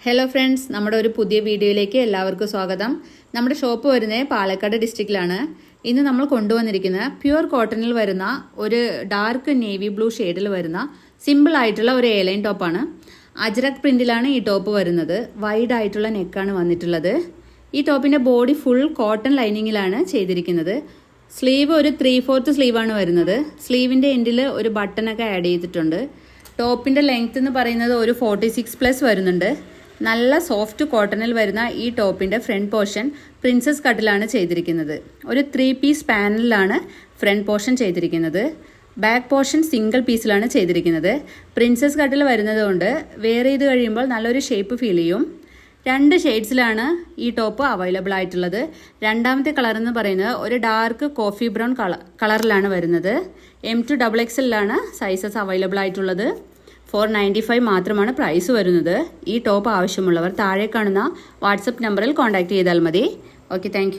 Hello friends, നമ്മുടെ ഒരു പുതിയ വീഡിയോയിലേക്ക് എല്ലാവർക്കും സ്വാഗതം. നമ്മുടെ ഷോപ്പ് വരുന്നത് പാലക്കാട് ഡിസ്ട്രിക്റ്റിലാണ്. ഇന്ന് നമ്മൾ കൊണ്ടുവന്നിരിക്കുന്ന പ്യുവർ കോട്ടണിൽ വരുന്ന ഒരു ഡാർക്ക് നേവി ബ്ലൂ ഷെയ്ഡിൽ വരുന്ന സിമ്പിൾ ആയിട്ടുള്ള ഒരു എയർലൈൻ ടോപ്പാണ്. അജ്രക് പ്രിന്റിലാണ് ഈ ടോപ്പ് വരുന്നത്. വൈഡ് ആയിട്ടുള്ള നെക്കാണ് വന്നിട്ടുള്ളത്. ഈ ടോപ്പിന്റെ ബോഡി ഫുൾ കോട്ടൺ ലൈനിങ്ങിലാണ് ചെയ്തിരിക്കുന്നത്. സ്ലീവ് ഒരു 3/4 സ്ലീവാണ് വരുന്നത്. സ്ലീവിന്റെ എൻഡിൽ ഒരു ബട്ടണൊക്കെ ആഡ് ചെയ്തിട്ടുണ്ട്. ടോപ്പിന്റെ ലെങ്ത് എന്ന് പറയുന്നത് ഒരു 46+ വരുന്നുണ്ട്. നല്ല സോഫ്റ്റ് കോട്ടണിൽ വരുന്ന ഈ ടോപ്പിന്റെ ഫ്രണ്ട് പോർഷൻ പ്രിൻസസ് കട്ടിലാണ് ചെയ്തിരിക്കുന്നത്. ഒരു 3 പീസ് പാനലിലാണ് ഫ്രണ്ട് പോർഷൻ ചെയ്തിരിക്കുന്നത്. ബാക്ക് പോർഷൻ സിംഗിൾ പീസിലാണ് ചെയ്തിരിക്കുന്നത്. പ്രിൻസസ് കട്ടിൽ വരുന്നത് കൊണ്ട് വെയർ ചെയ്ത് കഴിയുമ്പോൾ നല്ലൊരു ഷേപ്പ് ഫീൽ ചെയ്യും. 2 ഷെയ്ഡ്സിലാണ് ഈ ടോപ്പ് അവൈലബിൾ ആയിട്ടുള്ളത്. രണ്ടാമത്തെ കളർ എന്ന് പറയുന്നത് ഒരു ഡാർക്ക് കോഫി ബ്രൗൺ കളറിലാണ് വരുന്നത്. M2 XXL സൈസസ് അവൈലബിൾ ആയിട്ടുള്ളത്. 495 മാത്രമാണ് പ്രൈസ് വരുന്നത്. ഈ ടോപ്പ് ആവശ്യമുള്ളവർ താഴെ കാണുന്ന വാട്സപ്പ് നമ്പറിൽ കോൺടാക്ട് ചെയ്താൽ മതി. Okay, thank